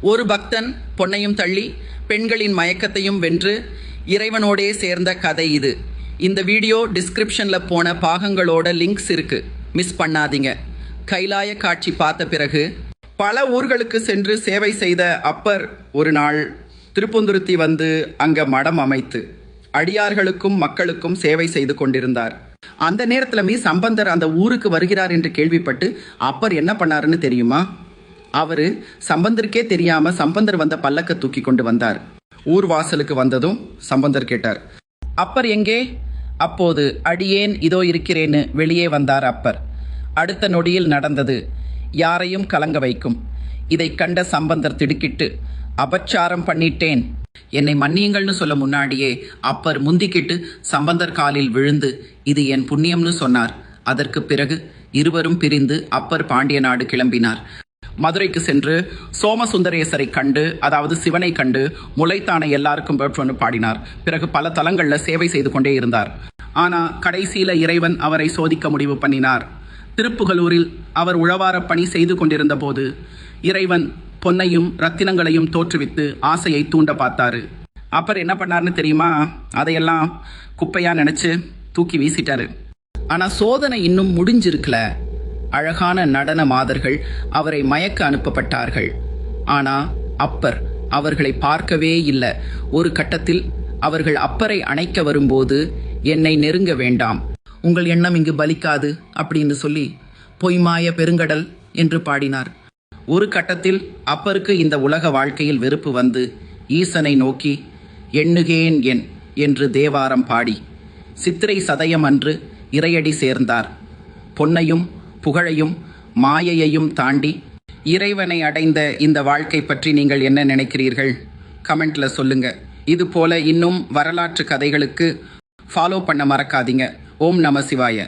ஒரு பக்தன் பொன்னையும் தள்ளி பெண்களின் மயக்கத்தையும் வென்று இறைவனோடே சேர்ந்த கதை இது. இந்த வீடியோ டிஸ்கிரிப்ஷனில் போன பாகங்களோட லிங்க்ஸ் இருக்கு, மிஸ் பண்ணாதீங்க. கைலாய காட்சி பார்த்த பிறகு பல ஊர்களுக்கு சென்று சேவை செய்த அப்பர் ஒரு நாள் திருப்பந்துருத்தி வந்து அங்க மடம் அமைத்து அடியார்களுக்கும் மக்களுக்கும் சேவை செய்து கொண்டிருந்தார். அந்த நேரத்தில் சம்பந்தர் அந்த ஊருக்கு வருகிறார் என்று கேள்விப்பட்டு அப்பர் என்ன பண்ணாருன்னு தெரியுமா? அவரு சம்பந்தருக்கே தெரியாம சம்பந்தர் வந்த பல்லக்க தூக்கி கொண்டு வந்தார். ஊர் வாசலுக்கு வந்ததும் சம்பந்தர் கேட்டார், அப்பர் எங்கே? அப்போது அடியேன் இதோ இருக்கிறேன்னு வெளியே வந்தார் அப்பர். அடுத்த நொடியில் நடந்தது யாரையும் கலங்க வைக்கும். இதை கண்ட சம்பந்தர் திடுக்கிட்டு, அபச்சாரம் பண்ணிட்டேன், என்னை மன்னியுங்கள்னு சொல்ல முன்னாடியே அப்பர் முந்திக்கிட்டு சம்பந்தர் காலில் விழுந்து இது என் புண்ணியம்னு சொன்னார். அதற்கு பிறகு இருவரும் பிரிந்து அப்பர் பாண்டிய நாடு கிளம்பினார். மதுரைக்கு சென்று சோமசுந்தரேசரை கண்டு, அதாவது சிவனை கண்டு முளைத்தான எல்லாருக்கும் பெற்றொன்று பாடினார். பிறகு பல தலங்களில் சேவை செய்து கொண்டே இருந்தார். ஆனா கடைசியில இறைவன் அவரை சோதிக்க முடிவு பண்ணினார். திருப்புகலூரில் அவர் உழவார பணி செய்து கொண்டிருந்த போது இறைவன் பொன்னையும் ரத்தினங்களையும் தோற்றுவித்து ஆசையை தூண்ட பார்த்தாரு. அப்பர் என்ன பண்ணார்னு தெரியுமா? அதையெல்லாம் குப்பையா நினைச்சு தூக்கி வீசிட்டாரு. ஆனா சோதனை இன்னும் முடிஞ்சிருக்கல. அழகான நடன மாதர்கள் அவரை மயக்க அனுப்பப்பட்டார்கள். ஆனா அப்பர் அவர்களை பார்க்கவே இல்லை. ஒரு கட்டத்தில் அவர்கள் அப்பரை அணைக்க வரும்போது, என்னை நெருங்க வேண்டாம், உங்கள் எண்ணம் இங்கு பலிக்காது அப்படின்னு சொல்லி பொய்மாய பெருங்கடல் என்று பாடினார். ஒரு கட்டத்தில் அப்பருக்கு இந்த உலக வாழ்க்கையில் வெறுப்பு வந்து ஈசனை நோக்கி எண்ணுகேன் என் என்று தேவாரம் பாடி சித்திரை சதயம் அன்று இறையடி சேர்ந்தார். பொன்னையும் புகழையும் மாயையையும் தாண்டி இறைவனை அடைந்த இந்த வாழ்க்கை பற்றி நீங்கள் என்ன நினைக்கிறீர்கள்? கமெண்ட்ல சொல்லுங்க. இது போல இன்னும் வரலாற்று கதைகளுக்கு ஃபாலோ பண்ண மறக்காதீங்க. ஓம் நம சிவாய.